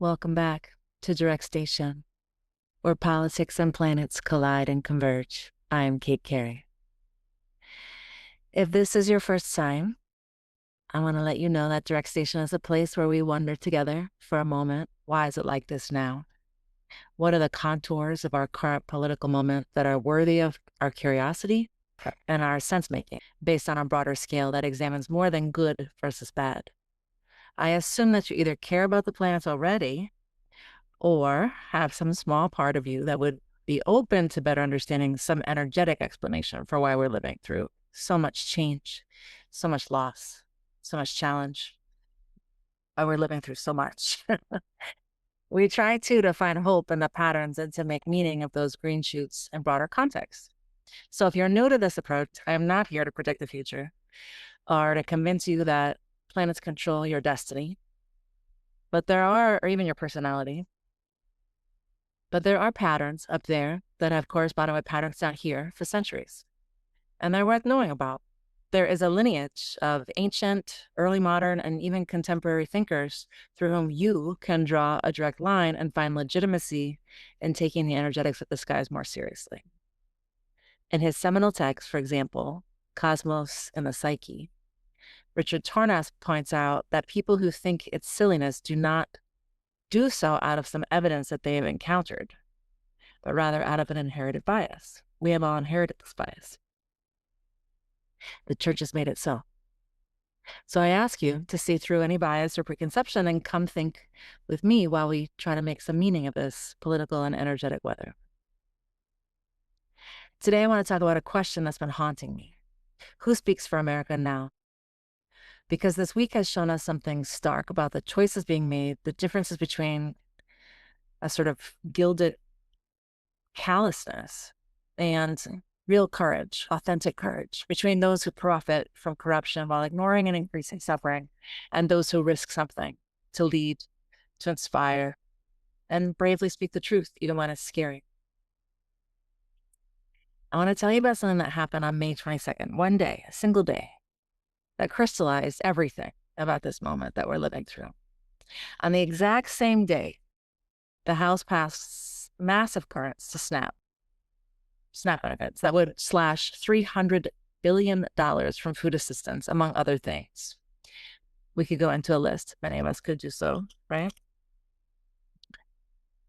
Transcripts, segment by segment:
Welcome back to Direct Station, where politics and planets collide and converge. I am Kate Carey. If this is your first time, I want to let you know that Direct Station is a place where we wonder together for a moment. Why is it like this now? What are the contours of our current political moment that are worthy of our curiosity and our sense-making based on a broader scale that examines more than good versus bad? I assume that you either care about the planets already or have some small part of you that would be open to better understanding some energetic explanation for why we're living through so much change, so much loss, so much challenge, why we're living through so much. We try to find hope in the patterns and to make meaning of those green shoots in broader context. So if you're new to this approach, I am not here to predict the future or to convince you that planets control your destiny, or even your personality. But there are patterns up there that have corresponded with patterns down here for centuries, and they're worth knowing about. There is a lineage of ancient, early modern, and even contemporary thinkers through whom you can draw a direct line and find legitimacy in taking the energetics of the skies more seriously. In his seminal text, for example, Cosmos and the Psyche, Richard Tornas points out that people who think it's silliness do not do so out of some evidence that they have encountered, but rather out of an inherited bias. We have all inherited this bias. The church has made it so. So I ask you to see through any bias or preconception and come think with me while we try to make some meaning of this political and energetic weather. Today, I want to talk about a question that's been haunting me. Who speaks for America now? Because this week has shown us something stark about the choices being made, the differences between a sort of gilded callousness and real courage, authentic courage, between those who profit from corruption while ignoring and increasing suffering, and those who risk something to lead, to inspire, and bravely speak the truth, even when it's scary. I want to tell you about something that happened on May 22nd, one day, a single day, that crystallized everything about this moment that we're living through. On the exact same day, the House passed massive currents to SNAP benefits that would slash $300 billion from food assistance, among other things. We could go into a list. Many of us could do so, right?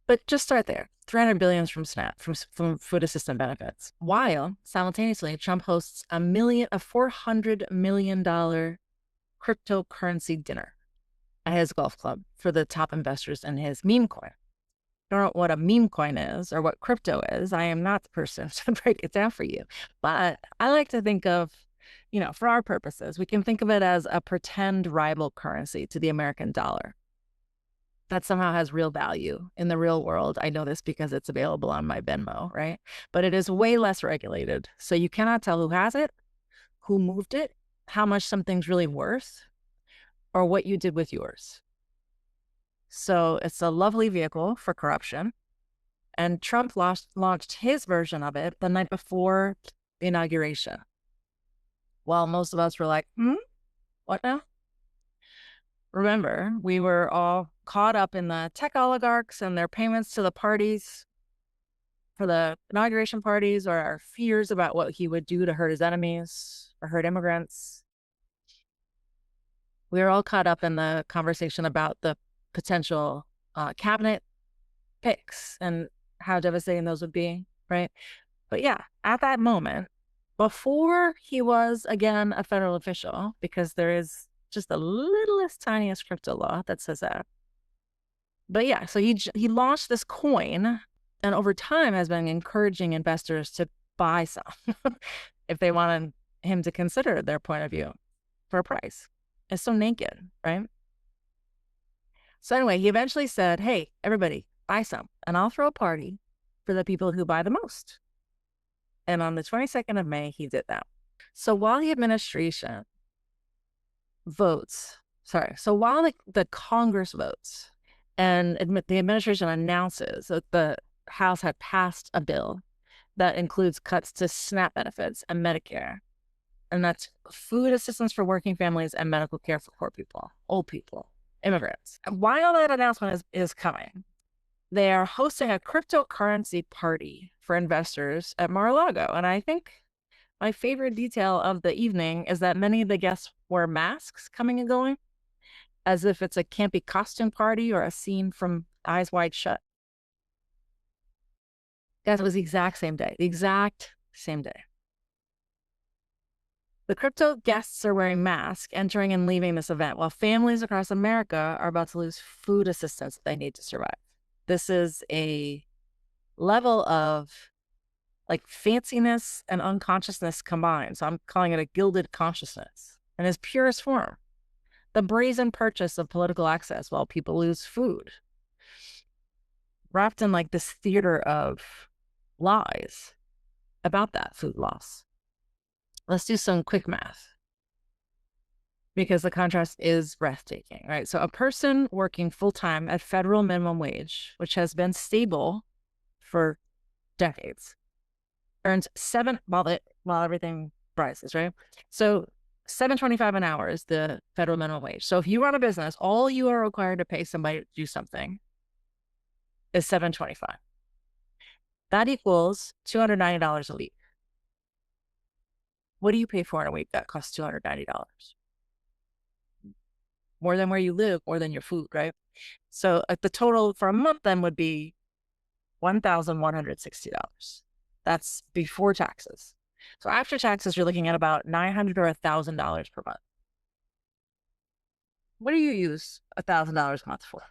But just start there. $300 billion from SNAP, from food assistance benefits, while simultaneously Trump hosts a $400 million cryptocurrency dinner at his golf club for the top investors in his meme coin. I don't know what a meme coin is or what crypto is. I am not the person to break it down for you. But I like to think of, for our purposes, we can think of it as a pretend rival currency to the American dollar that somehow has real value in the real world. I know this because it's available on my Venmo, right? But it is way less regulated. So you cannot tell who has it, who moved it, how much something's really worth, or what you did with yours. So it's a lovely vehicle for corruption. And Trump launched his version of it the night before the inauguration. While most of us were like, what now? Remember, we were all caught up in the tech oligarchs and their payments to the parties for the inauguration parties, or our fears about what he would do to hurt his enemies or hurt immigrants. We were all caught up in the conversation about the potential cabinet picks and how devastating those would be, right? But yeah, at that moment, before he was again a federal official, because there is just the littlest, tiniest crypto law that says that. But yeah, so he launched this coin, and over time has been encouraging investors to buy some if they wanted him to consider their point of view for a price. It's so naked, right? So anyway, he eventually said, hey, everybody, buy some, and I'll throw a party for the people who buy the most. And on the 22nd of May, he did that. So while the administration votes, while the Congress votes and the administration announces that the House had passed a bill that includes cuts to SNAP benefits and Medicare, and that's food assistance for working families and medical care for poor people, old people, immigrants. And while that announcement is coming, they are hosting a cryptocurrency party for investors at Mar-a-Lago. And I think my favorite detail of the evening is that many of the guests wear masks coming and going, as if it's a campy costume party or a scene from Eyes Wide Shut. Guys, it was the exact same day. The exact same day. The crypto guests are wearing masks, entering and leaving this event, while families across America are about to lose food assistance that they need to survive. This is a level of like fanciness and unconsciousness combined. So I'm calling it a gilded consciousness in its purest form. The brazen purchase of political access while people lose food, wrapped in like this theater of lies about that food loss. Let's do some quick math because the contrast is breathtaking, right? So a person working full-time at federal minimum wage, which has been stable for decades, earns while everything rises, right? So $7.25 an hour is the federal minimum wage. So if you run a business, all you are required to pay somebody to do something is $7.25. That equals $290 a week. What do you pay for in a week that costs $290? More than where you live, more than your food, right? So the total for a month then would be $1,160. That's before taxes. So after taxes, you're looking at about $900 or $1,000 per month. What do you use $1,000 a month for?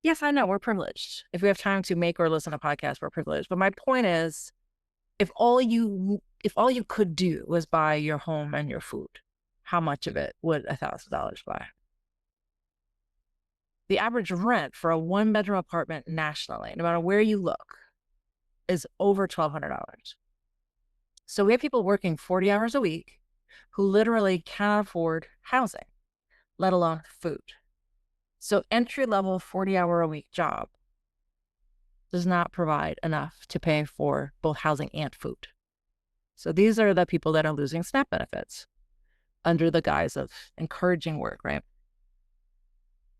Yes, I know we're privileged. If we have time to make or listen to podcasts, we're privileged. But my point is, if all you could do was buy your home and your food, how much of it would $1,000 buy? The average rent for a one-bedroom apartment nationally, no matter where you look, is over $1,200. So we have people working 40 hours a week who literally cannot afford housing, let alone food. So entry-level 40-hour-a-week job does not provide enough to pay for both housing and food. So these are the people that are losing SNAP benefits under the guise of encouraging work, right?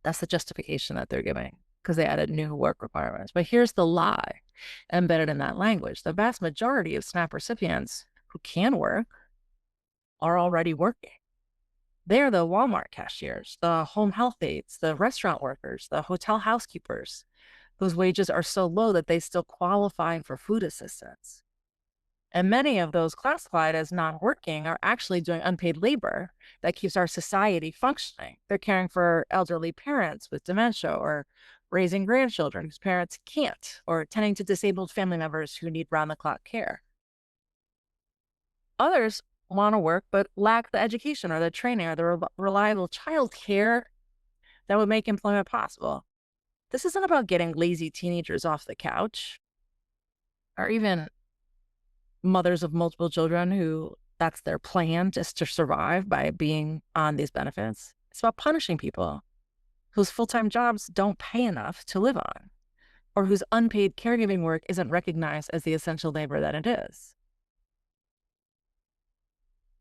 That's the justification that they're giving because they added new work requirements. But here's the lie embedded in that language. The vast majority of SNAP recipients who can work are already working. They're the Walmart cashiers, the home health aides, the restaurant workers, the hotel housekeepers, whose wages are so low that they still qualify for food assistance. And many of those classified as non-working are actually doing unpaid labor that keeps our society functioning. They're caring for elderly parents with dementia or raising grandchildren whose parents can't, or tending to disabled family members who need round-the-clock care. Others want to work but lack the education or the training or the reliable child care that would make employment possible. This isn't about getting lazy teenagers off the couch or even mothers of multiple children who that's their plan just to survive by being on these benefits. It's about punishing people whose full-time jobs don't pay enough to live on or whose unpaid caregiving work isn't recognized as the essential labor that it is.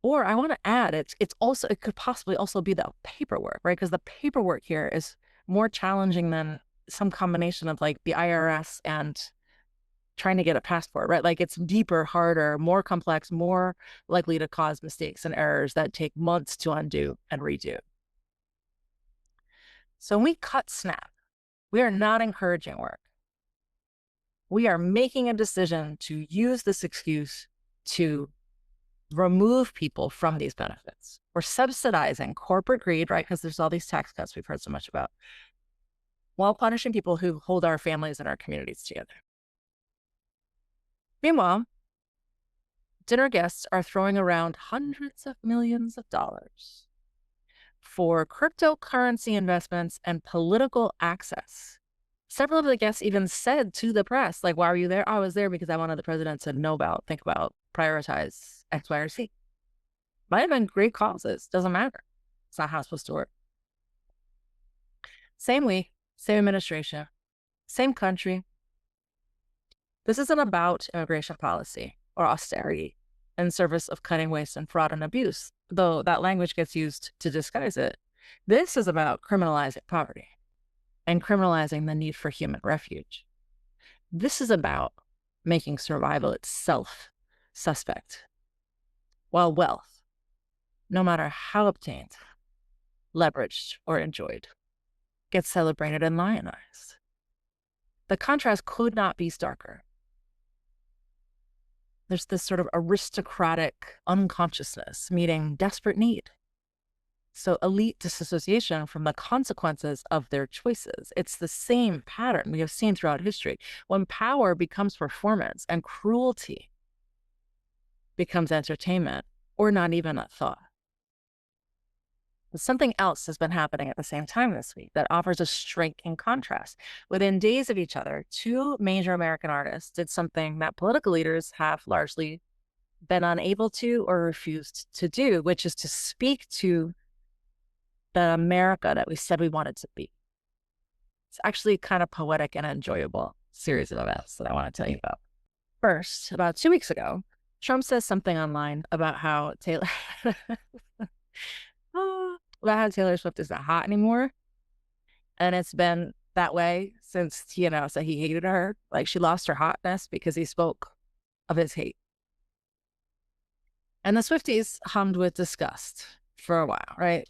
Or I want to add, it could possibly also be the paperwork, right? Because the paperwork here is more challenging than some combination of like the IRS and trying to get a passport, right? Like it's deeper, harder, more complex, more likely to cause mistakes and errors that take months to undo and redo. So when we cut SNAP, we are not encouraging work. We are making a decision to use this excuse to remove people from these benefits. We're subsidizing corporate greed, right? Because there's all these tax cuts we've heard so much about, while punishing people who hold our families and our communities together. Meanwhile, dinner guests are throwing around hundreds of millions of dollars for cryptocurrency investments and political access. Several of the guests even said to the press, like, why were you there? I was there because I wanted the president to know about, think about, prioritize X, Y, or Z. Might have been great causes. Doesn't matter. It's not how it's supposed to work. Same week, same administration, same country. This isn't about immigration policy or austerity in service of cutting waste and fraud and abuse, though that language gets used to disguise it. This is about criminalizing poverty and criminalizing the need for human refuge. This is about making survival itself suspect, while wealth, no matter how obtained, leveraged, or enjoyed, gets celebrated and lionized. The contrast could not be starker. There's this sort of aristocratic unconsciousness meeting desperate need. So elite disassociation from the consequences of their choices. It's the same pattern we have seen throughout history. When power becomes performance and cruelty becomes entertainment or not even a thought. But something else has been happening at the same time this week that offers a striking contrast. Within days of each other, two major American artists did something that political leaders have largely been unable to or refused to do, which is to speak to the America that we said we wanted to be. It's actually kind of poetic and enjoyable series of events that I want to tell you about. First, about 2 weeks ago, Trump says something online about how Taylor Swift is not hot anymore. And it's been that way since he announced that he hated her. Like, she lost her hotness because he spoke of his hate. And the Swifties hummed with disgust for a while, right?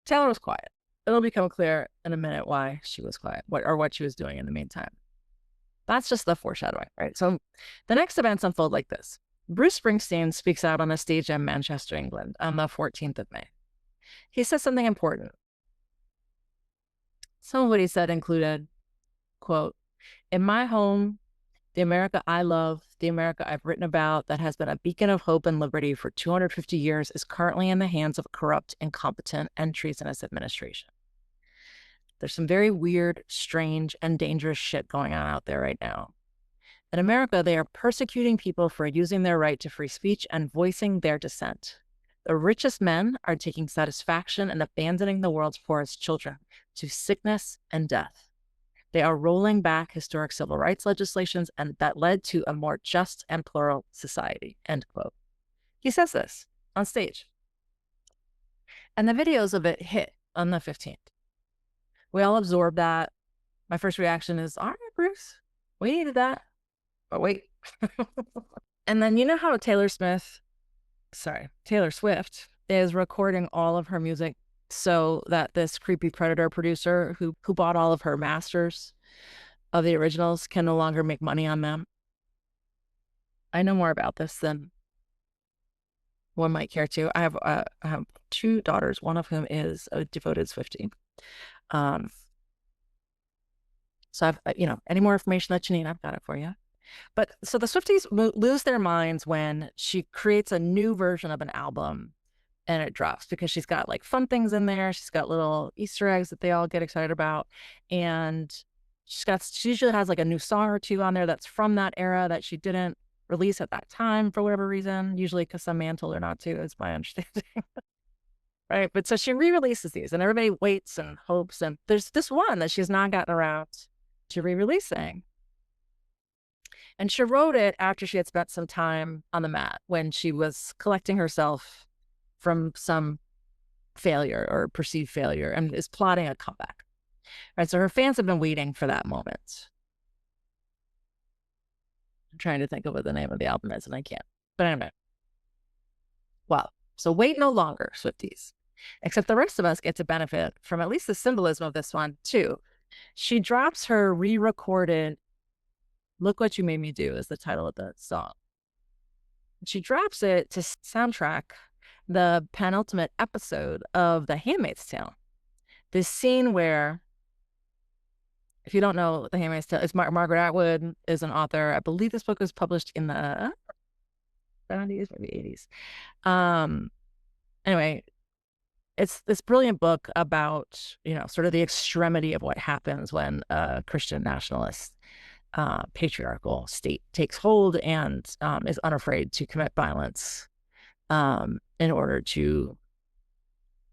Taylor was quiet. It'll become clear in a minute why she was quiet, what she was doing in the meantime. That's just the foreshadowing, right? So the next events unfold like this. Bruce Springsteen speaks out on a stage in Manchester, England on the 14th of May. He says something important. Some of what he said included, quote, "In my home, the America I love, the America I've written about that has been a beacon of hope and liberty for 250 years is currently in the hands of a corrupt, incompetent, and treasonous administration." There's some very weird, strange, and dangerous shit going on out there right now. In America, they are persecuting people for using their right to free speech and voicing their dissent. The richest men are taking satisfaction in abandoning the world's poorest children to sickness and death. They are rolling back historic civil rights legislations and that led to a more just and plural society, end quote. He says this on stage. And the videos of it hit on the 15th. We all absorbed that. My first reaction is, all right, Bruce, we needed that. But wait. And then you know how Taylor Swift is recording all of her music so that this creepy predator producer who bought all of her masters of the originals can no longer make money on them. I know more about this than one might care to. I have two daughters, one of whom is a devoted Swiftie. So I've, any more information that you need, I've got it for you. But so the Swifties lose their minds when she creates a new version of an album and it drops because she's got like fun things in there. She's got little Easter eggs that they all get excited about. And she usually has like a new song or two on there that's from that era that she didn't release at that time for whatever reason, usually because some man told her not to, is my understanding. Right. But so she re-releases these and everybody waits and hopes. And there's this one that she's not gotten around to re-releasing. And she wrote it after she had spent some time on the mat when she was collecting herself from some failure or perceived failure and is plotting a comeback. Right. So her fans have been waiting for that moment. I'm trying to think of what the name of the album is and I can't. But anyway. Well, so wait no longer, Swifties. Except the rest of us get to benefit from at least the symbolism of this one, too. She drops her re-recorded "Look What You Made Me Do" is the title of the song. She drops it to soundtrack the penultimate episode of The Handmaid's Tale. This scene where, if you don't know The Handmaid's Tale, it's Margaret Atwood is an author. I believe this book was published in the 70s, maybe 80s. Anyway, it's this brilliant book about, sort of the extremity of what happens when a Christian nationalist patriarchal state takes hold and is unafraid to commit violence in order to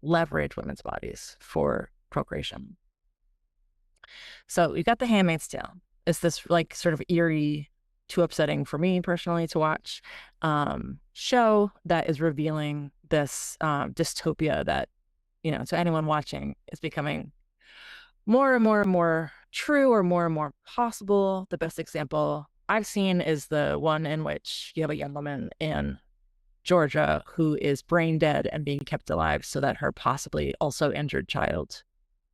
leverage women's bodies for procreation. So you got The Handmaid's Tale. It's this like sort of eerie, too upsetting for me personally to watch show that is revealing this dystopia that to anyone watching, is becoming more and more and more true, or more and more possible. The best example I've seen is the one in which you have a young woman in Georgia who is brain dead and being kept alive so that her possibly also injured child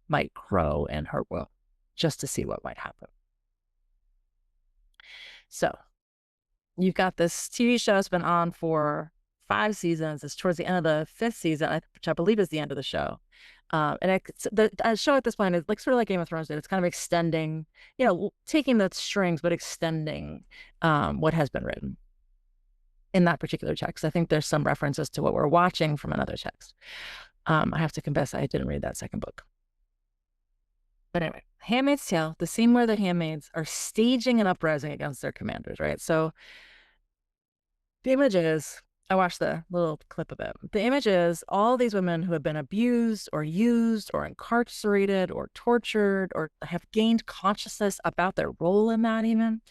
might grow in her womb, just to see what might happen. So you've got this TV show that's been on for 5 seasons. It's towards the end of the 5th season, which I believe is the end of the show. And the show at this point is like sort of like Game of Thrones did. It's kind of extending, taking the strings, but extending what has been written in that particular text. I think there's some references to what we're watching from another text. I have to confess, I didn't read that second book. But anyway, Handmaid's Tale, the scene where the handmaids are staging an uprising against their commanders, right? So the image is, I watched the little clip of it. The image is all these women who have been abused or used or incarcerated or tortured or have gained consciousness about their role in that even.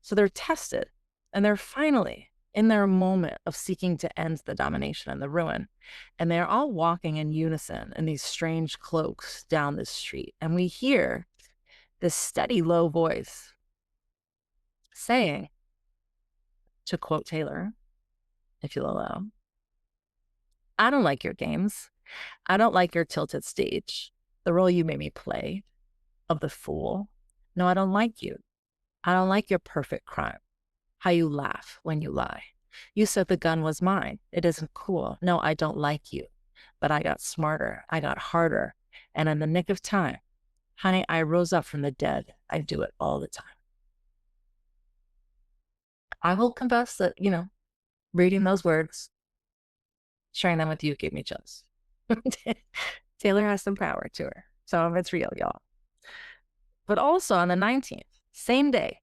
So they're tested, and they're finally in their moment of seeking to end the domination and the ruin. And they're all walking in unison in these strange cloaks down this street. And we hear this steady, low voice saying, to quote Taylor, if you'll allow, "I don't like your games. I don't like your tilted stage, the role you made me play of the fool. No, I don't like you. I don't like your perfect crime. How you laugh when you lie. You said the gun was mine. It isn't cool. No, I don't like you. But I got smarter. I got harder. And in the nick of time, honey, I rose up from the dead. I do it all the time." I will confess that, reading those words, sharing them with you, gave me chills. Taylor has some power to her. Some of it's real, y'all. But also on the 19th, same day,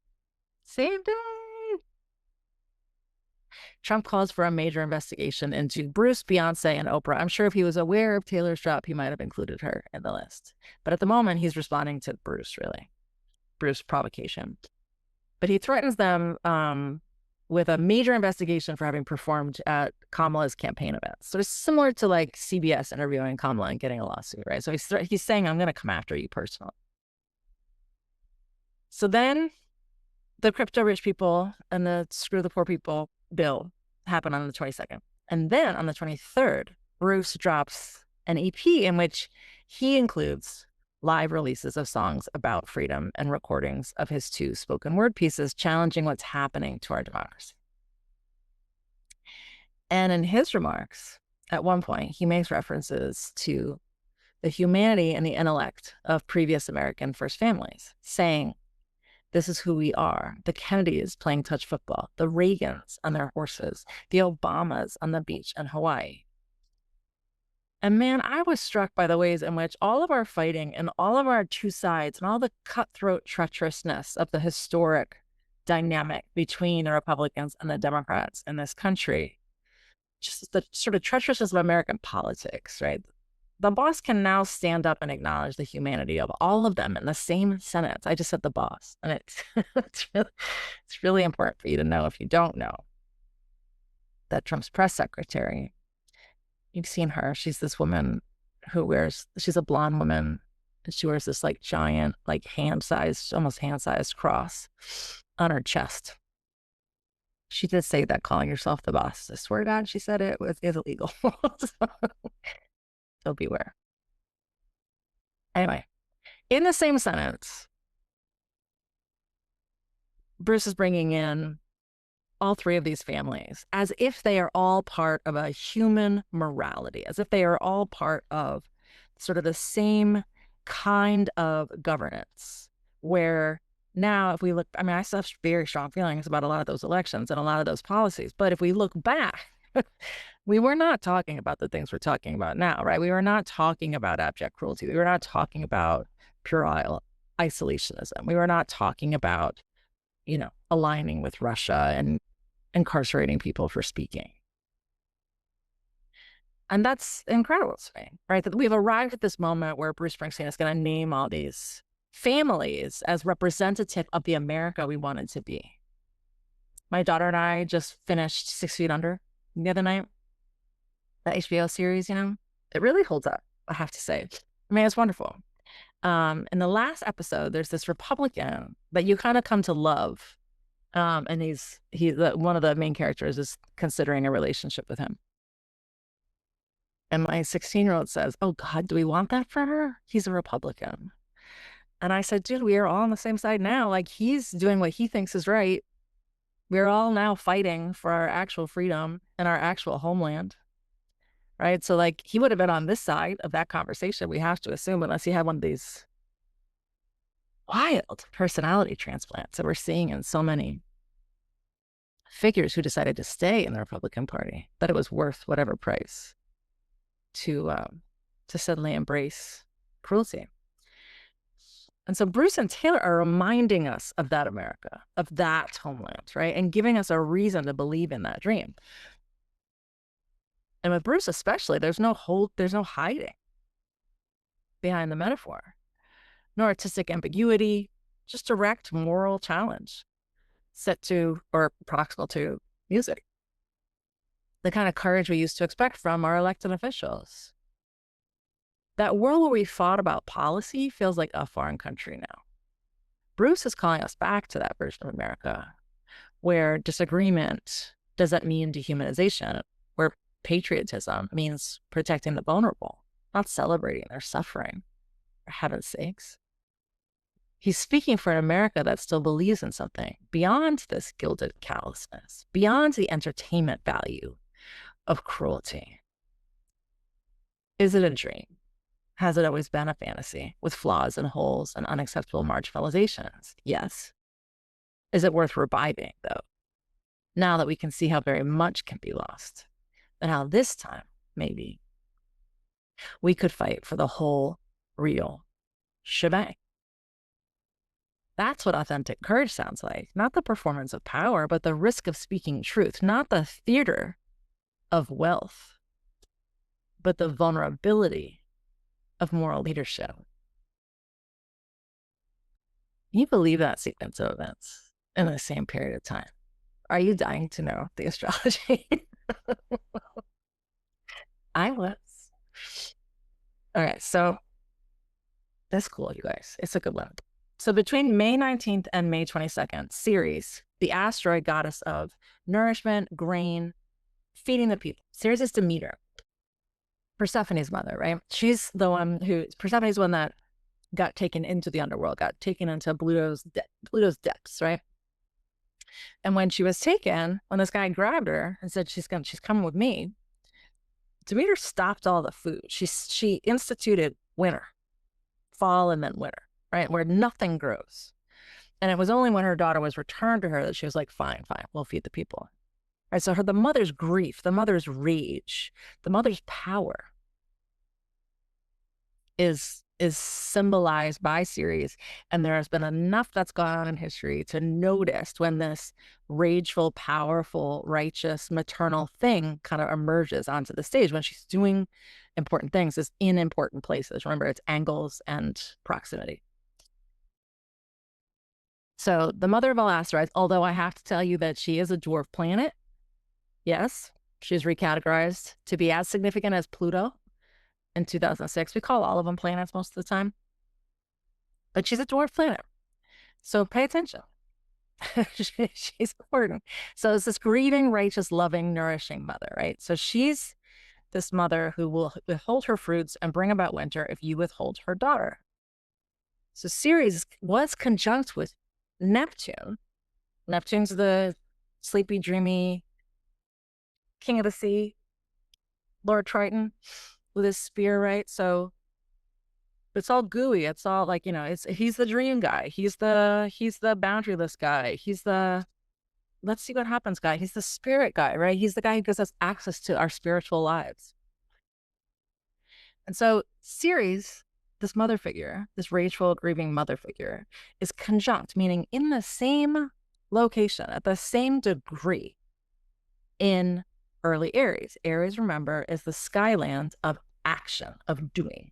Trump calls for a major investigation into Bruce, Beyonce, and Oprah. I'm sure if he was aware of Taylor's drop, he might have included her in the list. But at the moment, he's responding to Bruce, really. Bruce provocation. But he threatens them with a major investigation for having performed at Kamala's campaign events. So it's similar to like CBS interviewing Kamala and getting a lawsuit, right? So he's saying, I'm going to come after you personally. So then the crypto rich people and the screw the poor people bill happen on the 22nd. And then on the 23rd, Bruce drops an EP in which he includes live releases of songs about freedom and recordings of his 2 spoken word pieces challenging what's happening to our democracy. And in his remarks, at one point, he makes references to the humanity and the intellect of previous American first families, saying, "This is who we are. The Kennedys playing touch football, the Reagans on their horses, the Obamas on the beach in Hawaii." And man, I was struck by the ways in which all of our fighting and all of our 2 sides and all the cutthroat treacherousness of the historic dynamic between the Republicans and the Democrats in this country, just the sort of treacherousness of American politics, right? The boss can now stand up and acknowledge the humanity of all of them in the same sentence. I just said the boss, and it's really important for you to know, if you don't know, that Trump's press secretary, you've seen her. She's this woman who she's a blonde woman, and she wears this like giant, like almost hand-sized cross on her chest. She did say that calling yourself the boss, I swear to God, she said it is illegal. So beware. Anyway, in the same sentence, Bruce is bringing in all 3 of these families as if they are all part of a human morality, as if they are all part of sort of the same kind of governance, where now if we look, I mean, I still have very strong feelings about a lot of those elections and a lot of those policies, but if we look back, we were not talking about the things we're talking about now, right? We were not talking about abject cruelty. We were not talking about puerile isolationism. We were not talking about, aligning with Russia and incarcerating people for speaking. And that's incredible to me, right? That we've arrived at this moment where Bruce Springsteen is going to name all these families as representative of the America we wanted to be. My daughter and I just finished 6 Feet Under the other night, that HBO series, it really holds up. I have to say. I mean, it's wonderful. In the last episode, there's this Republican that you kind of come to love. And one of the main characters is considering a relationship with him. And my 16-year-old says, "Oh God, do we want that for her? He's a Republican." And I said, "Dude, we are all on the same side now. Like, he's doing what he thinks is right. We're all now fighting for our actual freedom and our actual homeland." Right. So, like, he would have been on this side of that conversation, we have to assume, unless he had one of these wild personality transplants that we're seeing in so many figures who decided to stay in the Republican Party, that it was worth whatever price to suddenly embrace cruelty. And so Bruce and Taylor are reminding us of that America, of that homeland, right? And giving us a reason to believe in that dream. And with Bruce especially, there's no hiding behind the metaphor, no artistic ambiguity, just direct moral challenge set to or proximal to music. The kind of courage we used to expect from our elected officials. That world where we fought about policy feels like a foreign country now. Bruce is calling us back to that version of America, where disagreement doesn't mean dehumanization, where patriotism means protecting the vulnerable, not celebrating their suffering, for heaven's sakes. He's speaking for an America that still believes in something beyond this gilded callousness, beyond the entertainment value of cruelty. Is it a dream? Has it always been a fantasy with flaws and holes and unacceptable marginalizations? Yes. Is it worth reviving, though? Now that we can see how very much can be lost, and how this time, maybe, we could fight for the whole, real shebang. That's what authentic courage sounds like. Not the performance of power, but the risk of speaking truth. Not the theater of wealth, but the vulnerability of moral leadership. Can you believe that sequence of events in the same period of time? Are you dying to know the astrology? I was. All right, so that's cool, you guys. It's a good one. So between May 19th and May 22nd, Ceres, the asteroid goddess of nourishment, grain, feeding the people. Ceres is Demeter, Persephone's mother, right? She's the one Persephone's the one that got taken into the underworld, got taken into Pluto's depths, right? And when she was taken, when this guy grabbed her and said she's coming with me, Demeter stopped all the food. She instituted winter, fall, and then winter, right? Where nothing grows. And it was only when her daughter was returned to her that she was like, fine, we'll feed the people. Right? So the mother's grief, the mother's rage, the mother's power is symbolized by Ceres. And there has been enough that's gone on in history to notice when this rageful, powerful, righteous, maternal thing kind of emerges onto the stage, when she's doing important things, is in important places. Remember, it's angles and proximity. So the mother of all asteroids, although I have to tell you that she is a dwarf planet, yes, she's recategorized to be as significant as Pluto in 2006. We call all of them planets most of the time, but she's a dwarf planet. So pay attention. She's important. So it's this grieving, righteous, loving, nourishing mother, right? So she's this mother who will withhold her fruits and bring about winter if you withhold her daughter. So Ceres was conjunct with Neptune. Neptune's the sleepy, dreamy king of the sea, Lord Triton, with his spear, right? So it's all gooey. It's all like, he's the dream guy. He's the boundaryless guy. He's the let's see what happens guy. He's the spirit guy, right? He's the guy who gives us access to our spiritual lives. And so Ceres, this mother figure, this rageful, grieving mother figure, is conjunct, meaning in the same location, at the same degree, in early Aries. Aries, remember, is the skyland of action, of doing,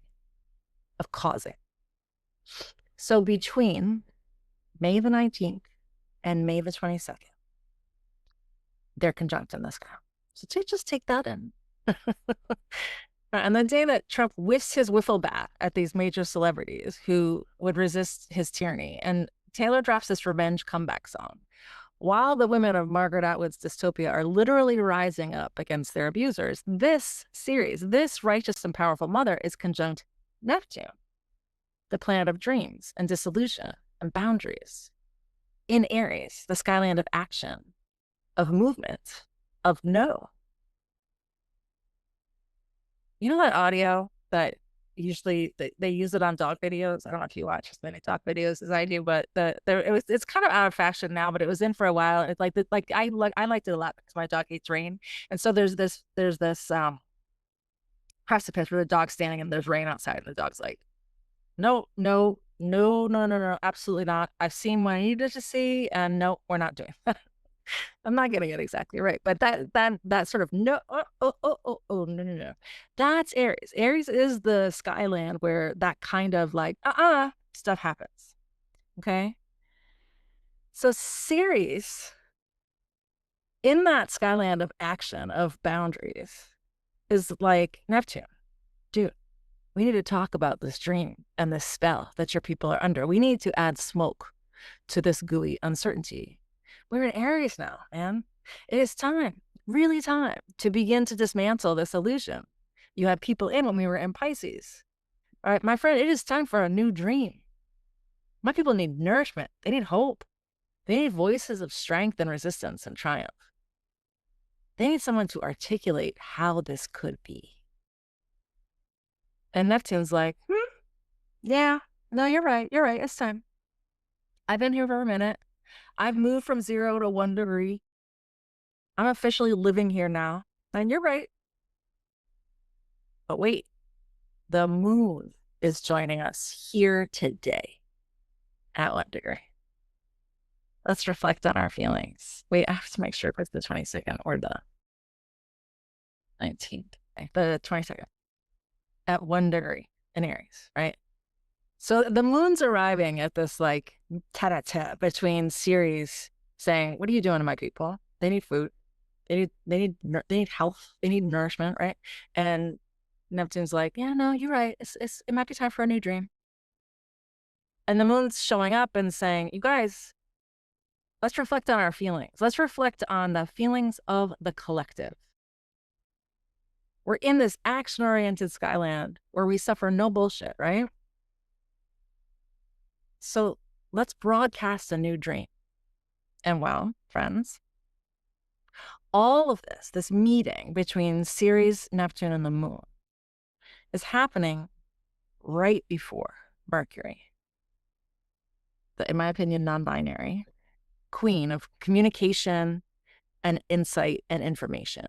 of causing. So between May the 19th and May the 22nd, they're conjunct in the sky. So just take that in. All And the day that Trump whiffs his wiffle bat at these major celebrities who would resist his tyranny, and Taylor drops this revenge comeback song, while the women of Margaret Atwood's dystopia are literally rising up against their abusers, this Ceres, this righteous and powerful mother, is conjunct Neptune, the planet of dreams and dissolution and boundaries, in Aries, the skyland of action, of movement, of no. You know that audio that usually they use it on dog videos? I don't know if you watch as many dog videos as I do, but it's kind of out of fashion now, but it was in for a while. It's like I liked it a lot because my dog hates rain, and so there's this precipice where the dog's standing and there's rain outside, and the dog's like, no, no, no, no, no, no, absolutely not. I've seen what I needed to see, and no, we're not doing that. I'm not getting it exactly right, but that sort of no, no, no, no. That's Aries. Aries is the skyland where that kind of like stuff happens. Okay. So Ceres, in that skyland of action, of boundaries, is like Neptune. Dude, we need to talk about this dream and this spell that your people are under. We need to add smoke to this gooey uncertainty. We're in Aries now, man. It is time, really time, to begin to dismantle this illusion. You had people in when we were in Pisces. All right, my friend, it is time for a new dream. My people need nourishment. They need hope. They need voices of strength and resistance and triumph. They need someone to articulate how this could be. And Neptune's like, yeah, no, you're right. You're right. It's time. I've been here for a minute. I've moved from 0 to 1 degree. I'm officially living here now. And you're right. But wait, the moon is joining us here today at 1 degree. Let's reflect on our feelings. Wait, I have to make sure if it's the 22nd or the 19th. Okay, the 22nd at 1 degree in Aries, right? So the moon's arriving at this like tete-a-tete between Ceres saying, what are you doing to my people? They need food. They need health. They need nourishment, right? And Neptune's like, yeah, no, you're right. It might be time for a new dream. And the moon's showing up and saying, you guys, let's reflect on our feelings. Let's reflect on the feelings of the collective. We're in this action-oriented skyland where we suffer no bullshit, right? So let's broadcast a new dream. And well, friends, all of this meeting between Ceres, Neptune, and the moon is happening right before Mercury, the, in my opinion, non-binary queen of communication and insight and information.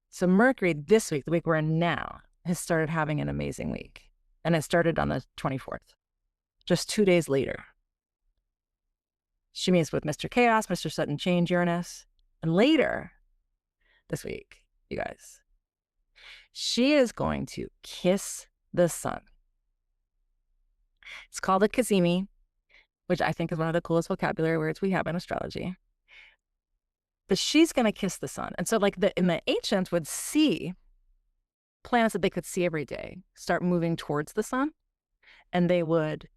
So Mercury this week, the week we're in now, has started having an amazing week. And it started on the 24th. Just 2 days later, she meets with Mr. Chaos, Mr. Sudden Change, Uranus. And later this week, you guys, she is going to kiss the sun. It's called a Kazemi, which I think is one of the coolest vocabulary words we have in astrology. But she's going to kiss the sun. And so like in the ancients would see planets that they could see every day start moving towards the sun. And they would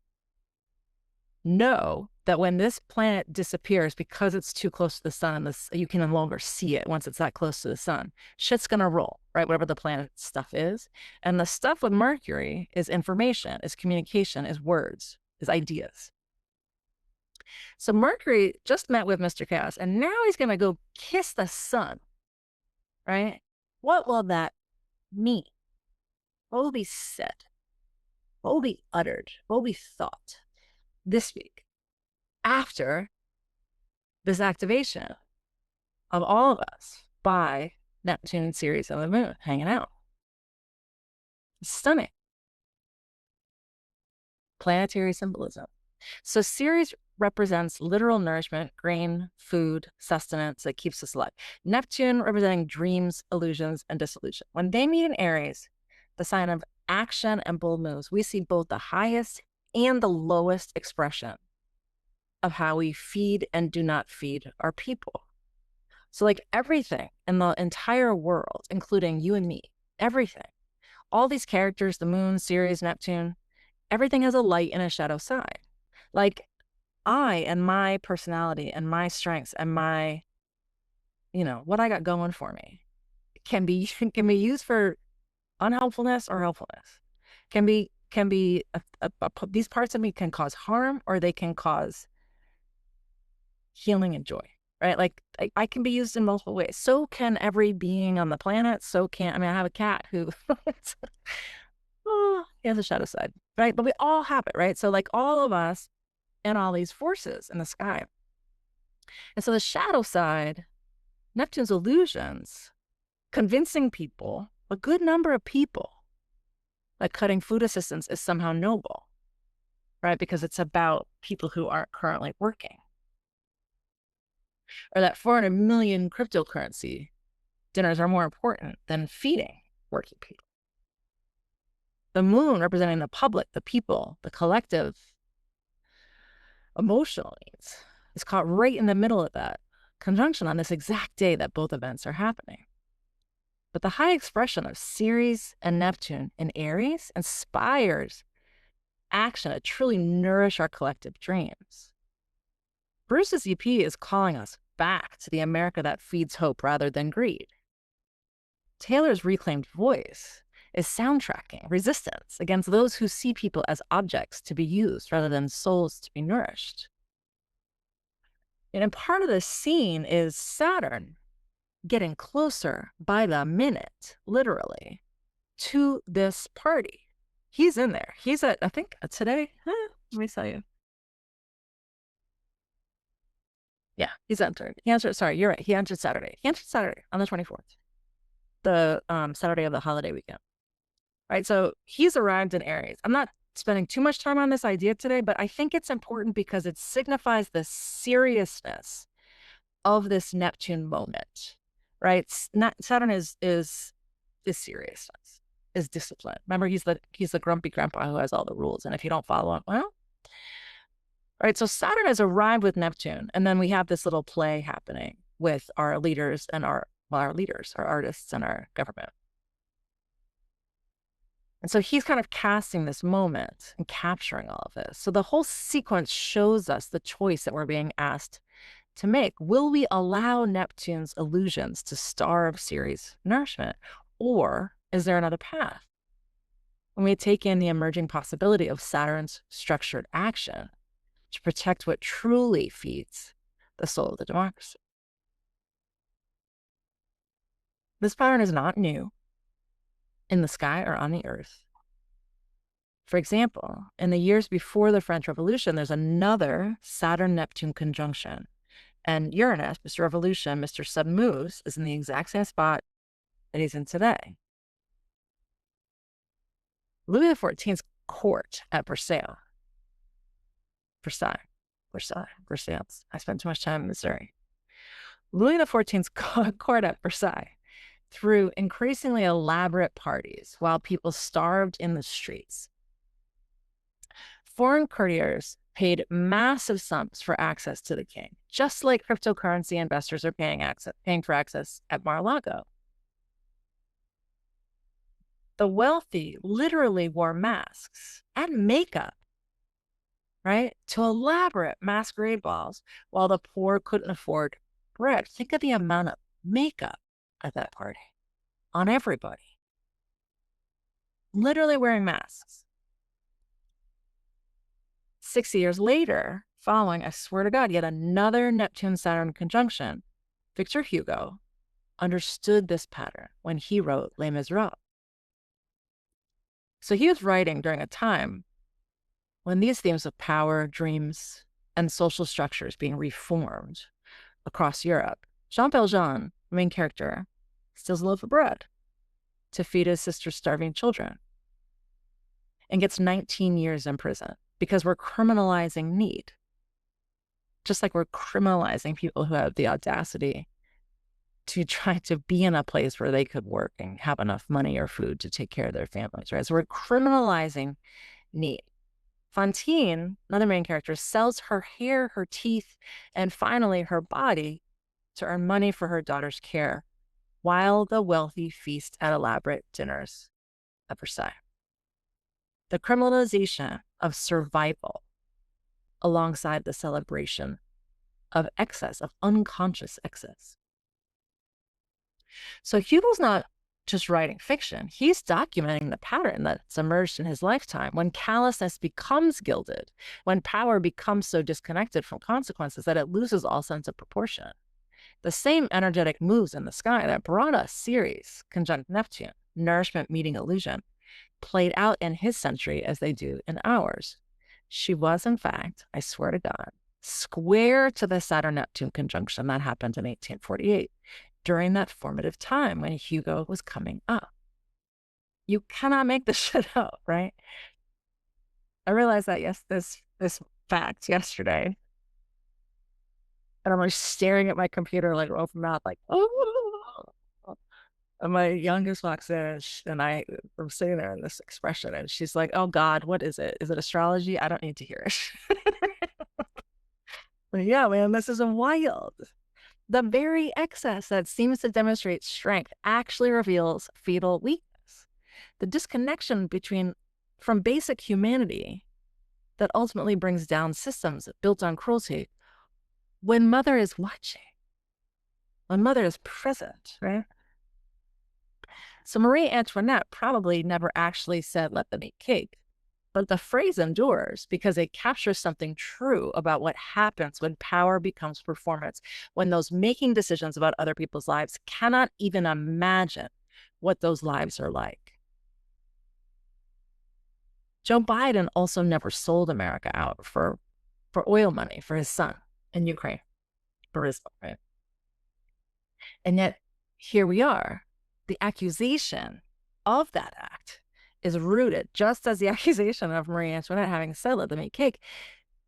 know that when this planet disappears because it's too close to the sun, you can no longer see it once it's that close to the sun. Shit's going to roll, right? Whatever the planet stuff is. And the stuff with Mercury is information, is communication, is words, is ideas. So Mercury just met with Mr. Chaos, and now he's going to go kiss the sun, right? What will that mean? What will be said? What will be uttered? What will be thought this week after this activation of all of us by Neptune, Ceres, and the moon hanging out? It's stunning. Planetary symbolism. So Ceres represents literal nourishment, grain, food, sustenance that keeps us alive. Neptune representing dreams, illusions, and dissolution. When they meet in Aries, the sign of action and bold moves, we see both the highest and the lowest expression of how we feed and do not feed our people. So like everything in the entire world, including you and me, everything. All these characters, the moon, Ceres, Neptune, everything has a light and a shadow side. Like I and my personality and my strengths and my, what I got going for me can be used for unhelpfulness or helpfulness. These parts of me can cause harm or they can cause healing and joy, right? Like I can be used in multiple ways. So can every being on the planet. I have a cat who he has a shadow side, right? But we all have it, right? So like all of us and all these forces in the sky. And so the shadow side, Neptune's illusions, convincing people, a good number of people, like cutting food assistance is somehow noble, right? Because it's about people who aren't currently working. Or that 400 million cryptocurrency dinners are more important than feeding working people. The moon representing the public, the people, the collective emotional needs is caught right in the middle of that conjunction on this exact day that both events are happening. But the high expression of Ceres and Neptune in Aries inspires action to truly nourish our collective dreams. Bruce's EP is calling us back to the America that feeds hope rather than greed. Taylor's reclaimed voice is soundtracking resistance against those who see people as objects to be used rather than souls to be nourished. And part of the scene is Saturn getting closer by the minute, literally, to this party. He's in there. He's at, I think, today. Let me tell you. Yeah, he's entered. Sorry, you're right. He entered Saturday. He entered Saturday on the 24th, the Saturday of the holiday weekend. Right, so he's arrived in Aries. I'm not spending too much time on this idea today, but I think it's important because it signifies the seriousness of this Neptune moment, right? Saturn is seriousness, is discipline. Remember, he's the grumpy grandpa who has all the rules, and if you don't follow him, well, right. So Saturn has arrived with Neptune, and then we have this little play happening with our leaders and our artists and our government. And so he's kind of casting this moment and capturing all of this. So the whole sequence shows us the choice that we're being asked to make. Will we allow Neptune's illusions to starve Ceres' nourishment? Or is there another path? When we take in the emerging possibility of Saturn's structured action to protect what truly feeds the soul of the democracy. This pattern is not new in the sky or on the earth. For example, in the years before the French Revolution, there's another Saturn-Neptune conjunction. And Uranus, Mr. Revolution, Mr. Sudden Moves, is in the exact same spot that he's in today. Louis XIV's court at Versailles. I spent too much time in Missouri. Louis XIV's court at Versailles threw increasingly elaborate parties while people starved in the streets. Foreign courtiers paid massive sums for access to the king, just like cryptocurrency investors are paying for access at Mar-a-Lago. The wealthy literally wore masks and makeup, right, to elaborate masquerade balls, while the poor couldn't afford bread. Think of the amount of makeup at that party on everybody. Literally wearing masks. 60 years later, following, I swear to God, yet another Neptune-Saturn conjunction, Victor Hugo understood this pattern when he wrote Les Misérables. So he was writing during a time when these themes of power, dreams, and social structures being reformed across Europe. Jean Valjean, the main character, steals a loaf of bread to feed his sister's starving children and gets 19 years in prison because we're criminalizing need. Just like we're criminalizing people who have the audacity to try to be in a place where they could work and have enough money or food to take care of their families, right? So we're criminalizing need. Fantine, another main character, sells her hair, her teeth, and finally her body to earn money for her daughter's care while the wealthy feast at elaborate dinners at Versailles. The criminalization of survival alongside the celebration of excess, of unconscious excess. So Hugo's not just writing fiction, he's documenting the pattern that's emerged in his lifetime when callousness becomes gilded, when power becomes so disconnected from consequences that it loses all sense of proportion. The same energetic moves in the sky that brought us Ceres, conjunct Neptune, nourishment meeting illusion, played out in his century as they do in ours. She was, in fact, I swear to God, square to the Saturn-Neptune conjunction that happened in 1848, during that formative time when Hugo was coming up. You cannot make this shit up, right? I realized that, this fact yesterday. And I'm like staring at my computer, like open mouth, like, oh. And my youngest walks in, and I'm sitting there in this expression, and she's like, oh God, what is it? Is it astrology? I don't need to hear it. But yeah, man, this is wild. The very excess that seems to demonstrate strength actually reveals fetal weakness. The disconnection from basic humanity that ultimately brings down systems built on cruelty when mother is watching, when mother is present, right? So Marie Antoinette probably never actually said, let them eat cake. But the phrase endures because it captures something true about what happens when power becomes performance, when those making decisions about other people's lives cannot even imagine what those lives are like. Joe Biden also never sold America out for oil money for his son in Ukraine, Burisma, right? And yet here we are. The accusation of that act is rooted, just as the accusation of Marie Antoinette having said, let them eat cake,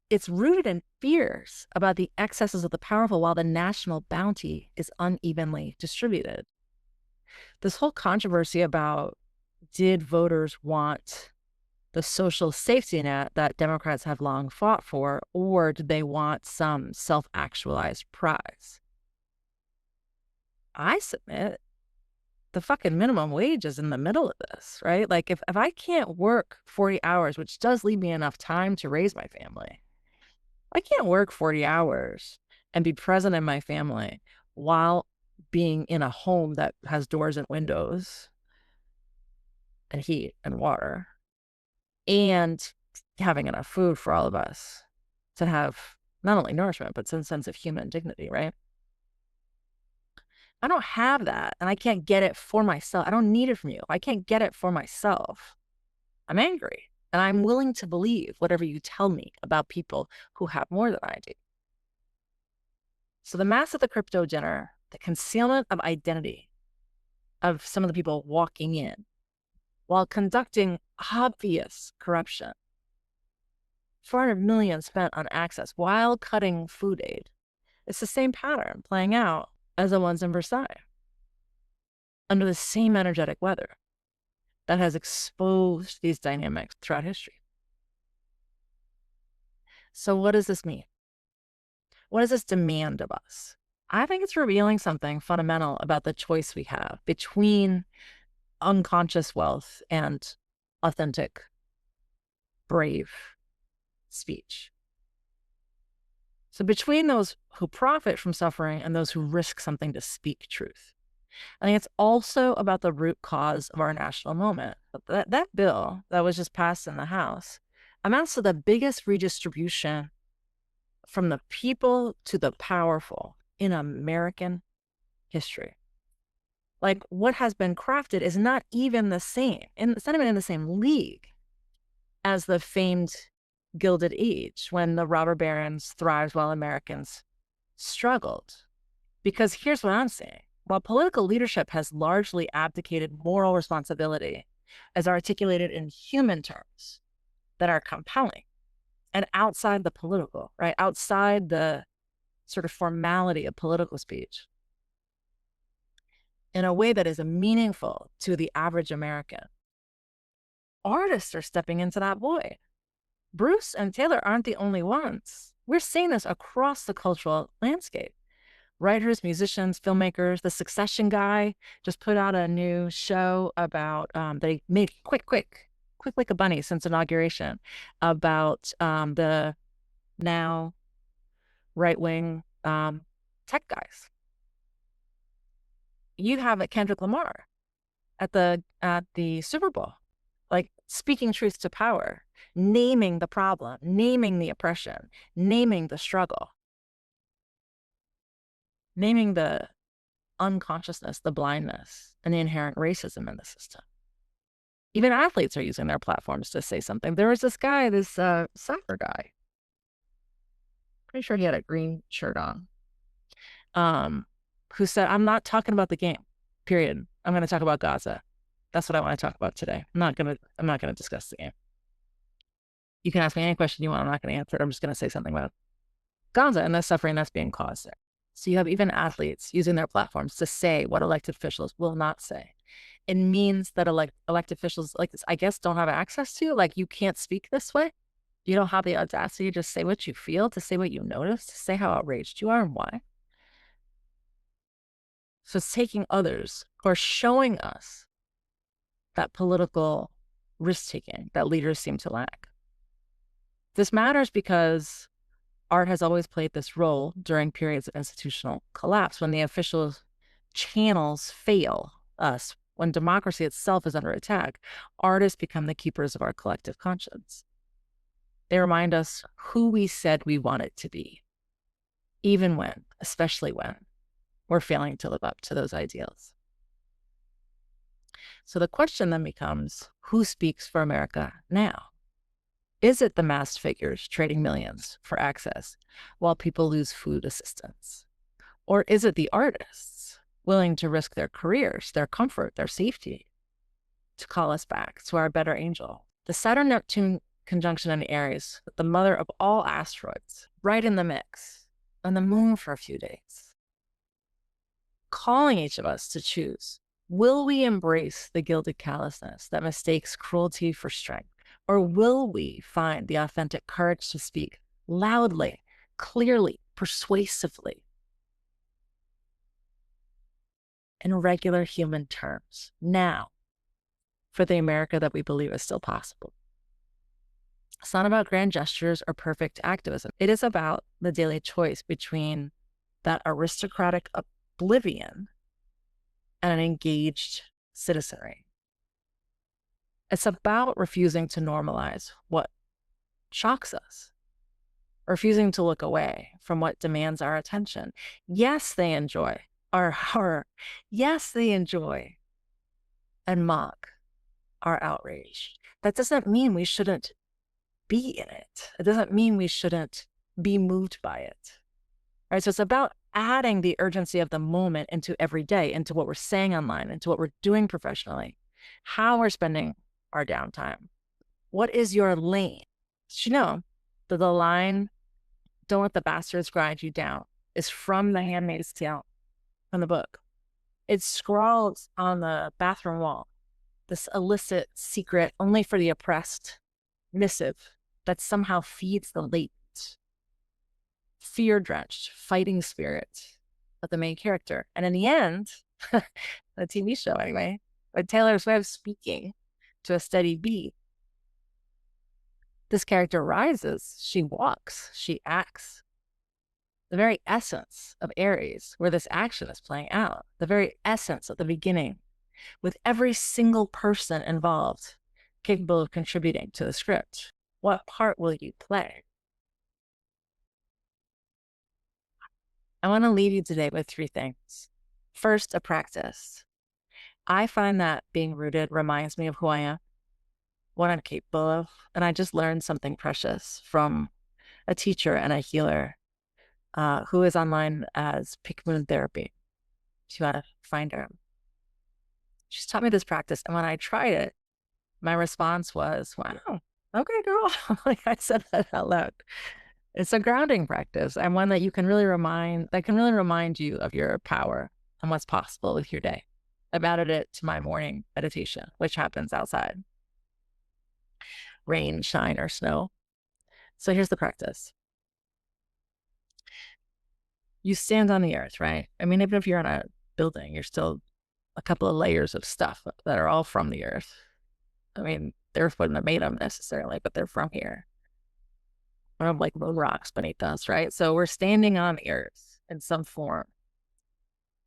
it's rooted in fears about the excesses of the powerful while the national bounty is unevenly distributed. This whole controversy about did voters want the social safety net that Democrats have long fought for, or did they want some self-actualized prize? I submit the fucking minimum wage is in the middle of this, right? Like if I can't work 40 hours, which does leave me enough time to raise my family, I can't work 40 hours and be present in my family while being in a home that has doors and windows and heat and water and having enough food for all of us to have not only nourishment, but some sense of human dignity, right? I don't have that, and I can't get it for myself. I don't need it from you. I can't get it for myself. I'm angry, and I'm willing to believe whatever you tell me about people who have more than I do. So the mass at the crypto dinner, the concealment of identity of some of the people walking in while conducting obvious corruption, 400 million spent on access while cutting food aid. It's the same pattern playing out as the ones in Versailles, under the same energetic weather that has exposed these dynamics throughout history. So what does this mean? What does this demand of us? I think it's revealing something fundamental about the choice we have between unconscious wealth and authentic, brave speech. So between those who profit from suffering and those who risk something to speak truth. I think it's also about the root cause of our national moment. That bill that was just passed in the House amounts to the biggest redistribution from the people to the powerful in American history. Like what has been crafted is not even the same, and it's not even in the same league as the famed Gilded Age when the robber barons thrived while Americans struggled. Because here's what I'm saying. While political leadership has largely abdicated moral responsibility as articulated in human terms that are compelling and outside the political, right? Outside the sort of formality of political speech in a way that is meaningful to the average American, artists are stepping into that void. Bruce and Taylor aren't the only ones. We're seeing this across the cultural landscape. writers, musicians, filmmakers. The Succession guy just put out a new show about, they made quick like a bunny since inauguration, about the now right-wing tech guys. You have Kendrick Lamar at the Super Bowl, like speaking truth to power, naming the problem, naming the oppression, naming the struggle, naming the unconsciousness, the blindness, and the inherent racism in the system. Even athletes are using their platforms to say something. There was this guy, this soccer guy. Pretty sure he had a green shirt on. Who said, "I'm not talking about the game, period. I'm going to talk about Gaza. That's what I want to talk about today. I'm not going to discuss the game. You can ask me any question you want. I'm not going to answer it. I'm just going to say something about Gaza and the suffering that's being caused there." So you have even athletes using their platforms to say what elected officials will not say. It means that elected officials like this, I guess, don't have access to, like, you can't speak this way. You don't have the audacity to just say what you feel, to say what you notice, to say how outraged you are and why. So it's taking others who are showing us that political risk-taking that leaders seem to lack. This matters because art has always played this role during periods of institutional collapse, when the official channels fail us, when democracy itself is under attack. Artists become the keepers of our collective conscience. They remind us who we said we wanted to be, even when, especially when, we're failing to live up to those ideals. So the question then becomes, who speaks for America now? Is it the masked figures trading millions for access while people lose food assistance? Or is it the artists willing to risk their careers, their comfort, their safety to call us back to our better angel? The Saturn-Neptune conjunction in Aries, the mother of all asteroids, right in the mix, on the moon for a few days, calling each of us to choose. Will we embrace the gilded callousness that mistakes cruelty for strength? Or will we find the authentic courage to speak loudly, clearly, persuasively, in regular human terms, now, for the America that we believe is still possible? It's not about grand gestures or perfect activism. It is about the daily choice between that aristocratic oblivion and an engaged citizenry. It's about refusing to normalize what shocks us, refusing to look away from what demands our attention. Yes, they enjoy our horror. Yes, they enjoy and mock our outrage. That doesn't mean we shouldn't be in it. It doesn't mean we shouldn't be moved by it. Right? So it's about adding the urgency of the moment into every day, into what we're saying online, into what we're doing professionally, how we're spending our downtime. What is your lane? Did you know that the line, "Don't let the bastards grind you down," is from The Handmaid's Tale, from the book? It's scrawled on the bathroom wall, this illicit, secret, only for the oppressed missive that somehow feeds the latent, fear-drenched, fighting spirit of the main character. And in the end, the TV show anyway, with Taylor Swift speaking to a steady beat, this character rises, she walks, she acts. The very essence of Aries, where this action is playing out, the very essence of the beginning, with every single person involved capable of contributing to the script. What part will you play? I want to leave you today with 3 things. First, a practice. I find that being rooted reminds me of who I am, what I'm capable of, and I just learned something precious from a teacher and a healer who is online as Pick Moon Therapy, if you want to find her. She's taught me this practice, and when I tried it, my response was, "Wow, okay, girl." Like, I said that out loud. It's a grounding practice, and one that can really remind you of your power and what's possible with your day. I've added it to my morning meditation, which happens outside, rain, shine, or snow. So here's the practice. you stand on the earth, right? I mean, even if you're on a building, you're still a couple of layers of stuff that are all from the earth. I mean, the earth wouldn't have made them necessarily, but they're from here. From like the rocks beneath us, right? So we're standing on the earth in some form.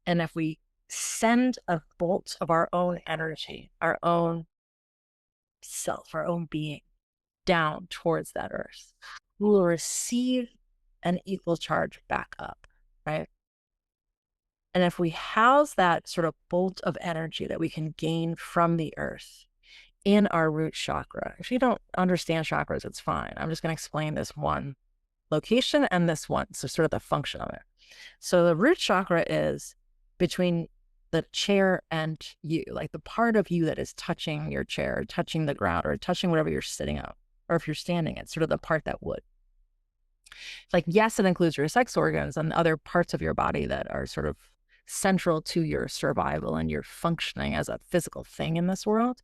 And if we send a bolt of our own energy, our own self, our own being down towards that earth, we will receive an equal charge back up, right? And if we house that sort of bolt of energy that we can gain from the earth in our root chakra, if you don't understand chakras, it's fine. I'm just going to explain this one location and this one, so sort of the function of it. So the root chakra is between the chair and you, like the part of you that is touching your chair, or touching the ground, or touching whatever you're sitting on, or if you're standing, it's sort of the part that would. Like, yes, it includes your sex organs and other parts of your body that are sort of central to your survival and your functioning as a physical thing in this world.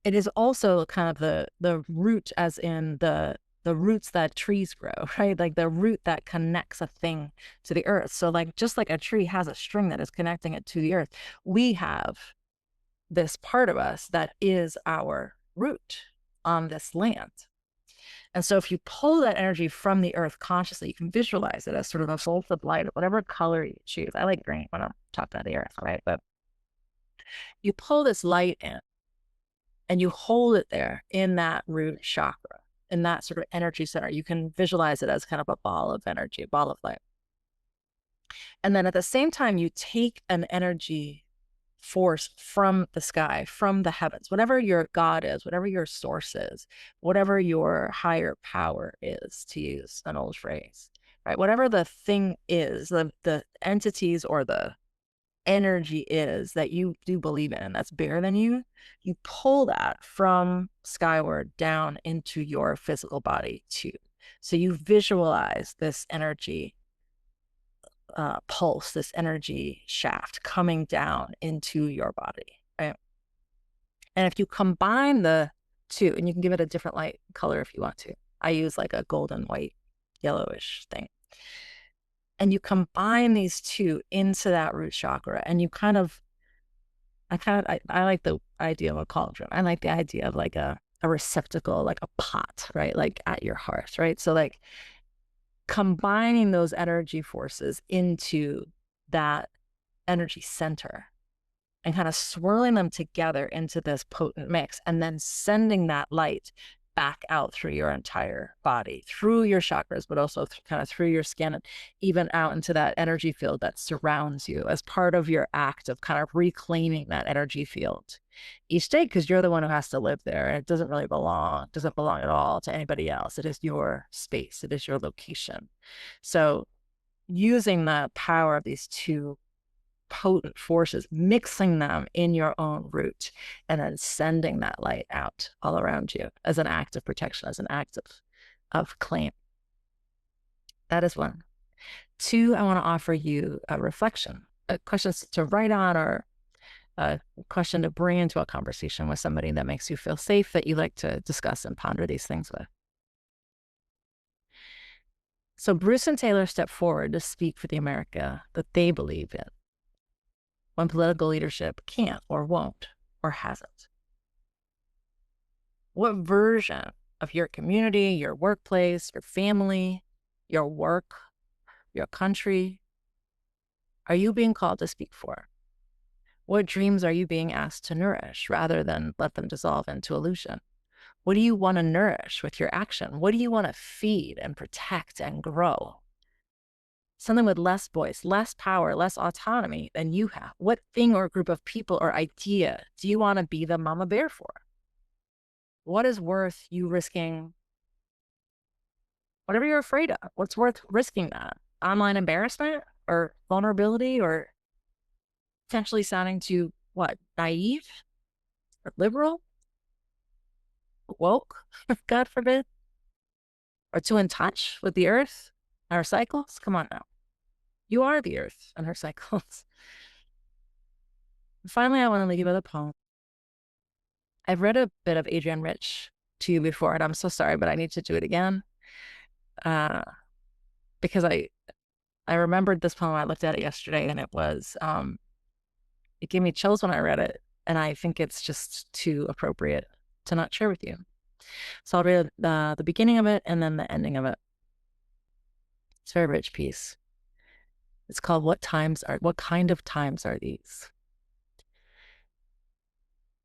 It is also kind of the root, as in the roots that trees grow, right? Like the root that connects a thing to the earth. So like, just like a tree has a string that is connecting it to the earth, we have this part of us that is our root on this land. And so if you pull that energy from the earth consciously, you can visualize it as sort of a bolt of light, whatever color you choose. I like green when I'm talking about the earth, right? But you pull this light in and you hold it there in that root chakra, in that sort of energy center. You can visualize it as kind of a ball of energy, a ball of light. And then at the same time, you take an energy force from the sky, from the heavens, whatever your God is, whatever your source is, whatever your higher power is, to use an old phrase, right? Whatever the thing is, the entities or the energy is that you do believe in, and that's bigger than you, you pull that from skyward down into your physical body too. So you visualize this energy pulse, this energy shaft coming down into your body, right? And if you combine the two, and you can give it a different light color if you want to. I use like a golden white yellowish thing. And you combine these two into that root chakra, and you I like the idea of a cauldron. I like the idea of like a receptacle, like a pot, right? Like at your hearth, right? So like combining those energy forces into that energy center and kind of swirling them together into this potent mix, and then sending that light back out through your entire body, through your chakras, but also kind of through your skin, and even out into that energy field that surrounds you as part of your act of kind of reclaiming that energy field each day, because you're the one who has to live there, and it doesn't really belong, doesn't belong at all to anybody else. It is your space, it is your location. So using the power of these two potent forces, mixing them in your own root, and then sending that light out all around you as an act of protection, as an act of claim. That is one. Two, I want to offer you a reflection, questions to write on, or a question to bring into a conversation with somebody that makes you feel safe, that you like to discuss and ponder these things with. So Bruce and Taylor stepped forward to speak for the America that they believe in, when political leadership can't or won't or hasn't. What version of your community, your workplace, your family, your work, your country are you being called to speak for? What dreams are you being asked to nourish rather than let them dissolve into illusion? What do you want to nourish with your action? What do you want to feed and protect and grow? Something with less voice, less power, less autonomy than you have. What thing or group of people or idea do you want to be the mama bear for? What is worth you risking whatever you're afraid of? What's worth risking that? Online embarrassment or vulnerability, or potentially sounding too, what, naive or liberal, woke, God forbid, or too in touch with the earth and her cycles? Come on now. You are the earth and her cycles. And finally, I want to leave you with a poem. I've read a bit of Adrienne Rich to you before, and I'm so sorry, but I need to do it again. Because I remembered this poem. I looked at it yesterday, and it gave me chills when I read it. And I think it's just too appropriate to not share with you. So I'll read the beginning of it and then the ending of it. It's a very rich piece. It's called What Kind of Times Are These?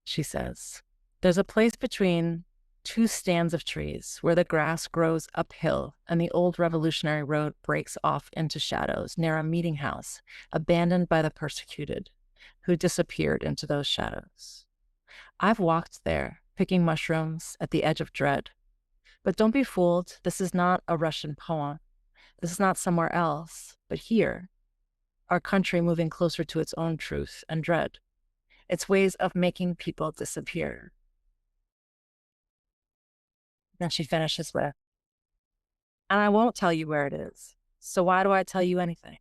She says, there's a place between two stands of trees where the grass grows uphill and the old revolutionary road breaks off into shadows near a meeting house abandoned by the persecuted who disappeared into those shadows. I've walked there, picking mushrooms at the edge of dread. But don't be fooled. This is not a Russian poem. This is not somewhere else, but here, our country moving closer to its own truth and dread. Its ways of making people disappear. Then she finishes with, and I won't tell you where it is. So why do I tell you anything?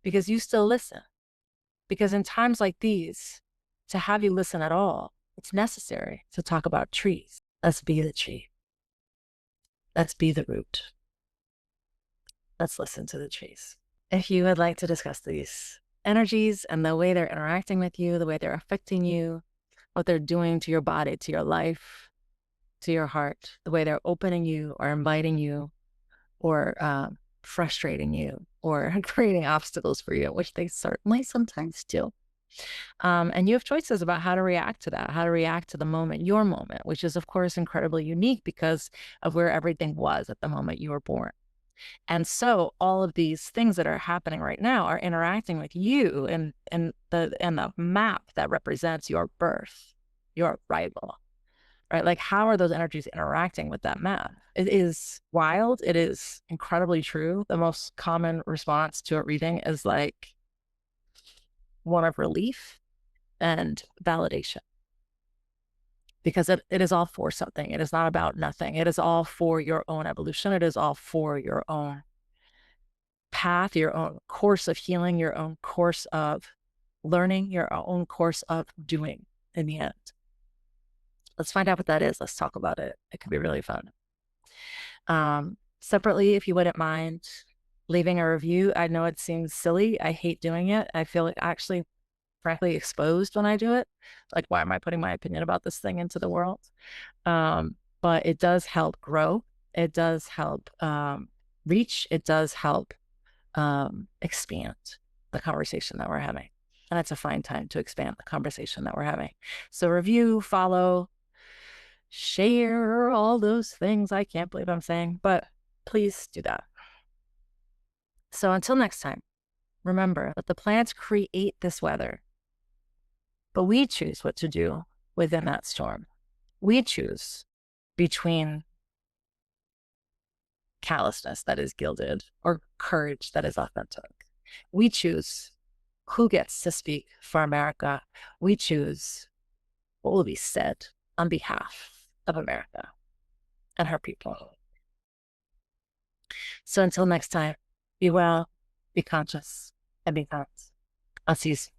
Because you still listen. Because in times like these, to have you listen at all, it's necessary to talk about trees. Let's be the tree. Let's be the root. Let's listen to the trees. If you would like to discuss these energies and the way they're interacting with you, the way they're affecting you, what they're doing to your body, to your life, to your heart, the way they're opening you or inviting you or frustrating you or creating obstacles for you, which they certainly sometimes do. And you have choices about how to react to that, how to react to the moment, your moment, which is, of course, incredibly unique because of where everything was at the moment you were born. And so all of these things that are happening right now are interacting with you and the map that represents your birth, your arrival, right? Like, how are those energies interacting with that map? It is wild. It is incredibly true. The most common response to a reading is like one of relief and validation, because it is all for something. It is not about nothing. It is all for your own evolution. It is all for your own path, your own course of healing, your own course of learning, your own course of doing in the end. Let's find out what that is. Let's talk about it. It could be really fun. Separately, if you wouldn't mind leaving a review. I know it seems silly. I hate doing it. I feel like actually frankly exposed when I do it. Like, why am I putting my opinion about this thing into the world? But it does help grow. It does help reach. It does help expand the conversation that we're having. And it's a fine time to expand the conversation that we're having. So review, follow, share, all those things I can't believe I'm saying, but please do that. So until next time, remember that the planets create this weather, but we choose what to do within that storm. We choose between callousness that is gilded or courage that is authentic. We choose who gets to speak for America. We choose what will be said on behalf of America and her people. So until next time, be well, be conscious, and be kind. I'll see you soon.